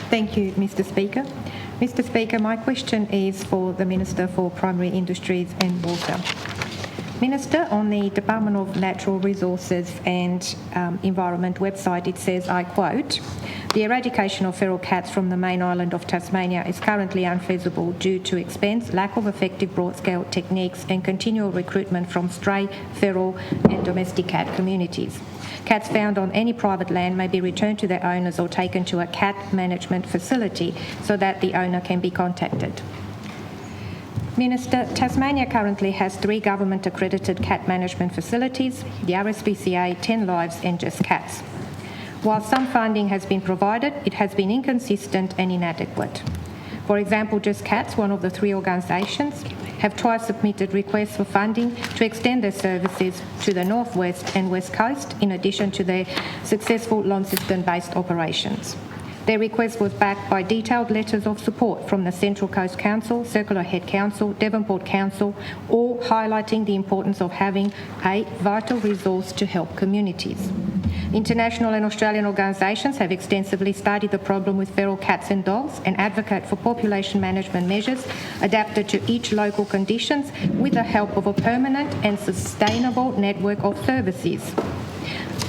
Thank you, Mr Speaker. Mr Speaker, my question is for the Minister for Primary Industries and Water. Minister, on the Department of Natural Resources and Environment website, it says, I quote, "The eradication of feral cats from the main island of Tasmania is currently unfeasible due to expense, lack of effective broad-scale techniques and continual recruitment from stray, feral and domestic cat communities. Cats found on any private land may be returned to their owners or taken to a cat management facility so that the owner can be contacted." Minister, Tasmania currently has 3 government-accredited cat management facilities, the RSPCA, 10 Lives and Just Cats. While some funding has been provided, it has been inconsistent and inadequate. For example, Just Cats, one of the 3 organisations, have twice submitted requests for funding to extend their services to the North West and West Coast, in addition to their successful Launceston-based operations. Their request was backed by detailed letters of support from the Central Coast Council, Circular Head Council, Devonport Council, all highlighting the importance of having a vital resource to help communities. International and Australian organisations have extensively studied the problem with feral cats and dogs and advocate for population management measures adapted to each local conditions with the help of a permanent and sustainable network of services.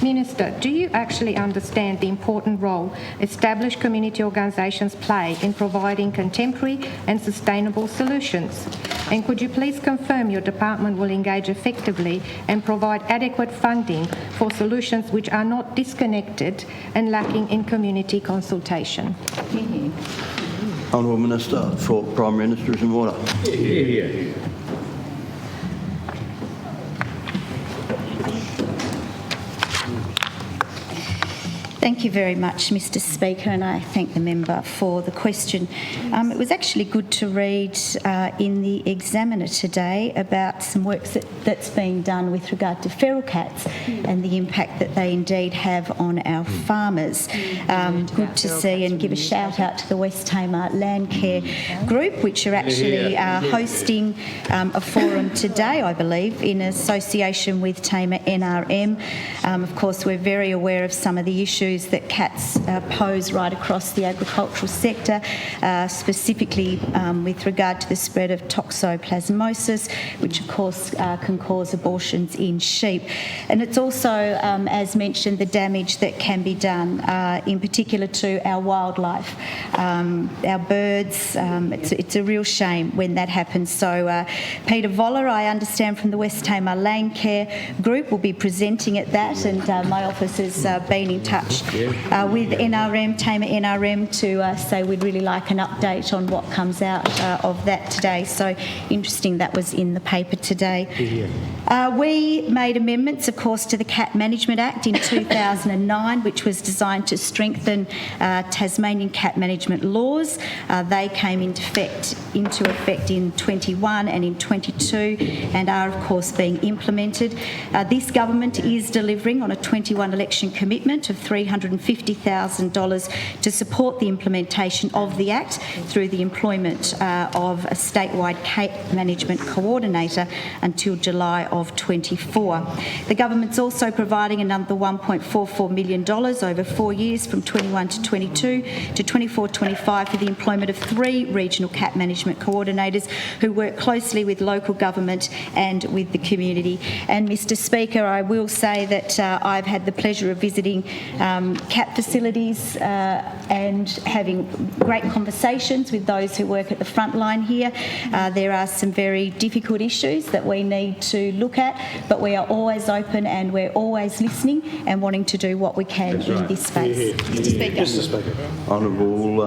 Minister, do you actually understand the important role established community organisations play in providing contemporary and sustainable solutions? And could you please confirm your department will engage effectively and provide adequate funding for solutions which are not disconnected and lacking in community consultation? Honourable Minister for Primary Industries and Water. Thank you very much, Mr Speaker, and I thank the member for the question. It was actually good to read in the Examiner today about some work that's being done with regard to feral cats and the impact that they indeed have on our farmers. Good to see, and give a shout out to the West Tamar Landcare Group, which are actually hosting a forum today, I believe, in association with Tamar NRM. Of course, we're very aware of some of the issues that cats pose right across the agricultural sector, specifically with regard to the spread of toxoplasmosis, which of course can cause abortions in sheep. And it's also, as mentioned, the damage that can be done, in particular to our wildlife, our birds. It's a real shame when that happens. So Peter Voller, I understand from the West Tamar Landcare Group, will be presenting at that, and my office has been in touch with NRM, Tamar NRM, to say we'd really like an update on what comes out of that today. So interesting that was in the paper today. We made amendments, of course, to the Cat Management Act in 2009, which was designed to strengthen Tasmanian cat management laws. They came into effect in 21 and in 22 and are, of course, being implemented. This government is delivering on a 21 election commitment of $350,000 to support the implementation of the Act through the employment of a statewide cat management coordinator until July of 24. The government's also providing another $1.44 million over 4 years from 21 to 22 to 24-25 for the employment of 3 regional cat management coordinators who work closely with local government and with the community. And Mr Speaker, I will say that I've had the pleasure of visiting cat facilities and having great conversations with those who work at the front line here. There are some very difficult issues that we need to look at, but we are always open and we're always listening and wanting to do what we can in this space. Mr Speaker. Honourable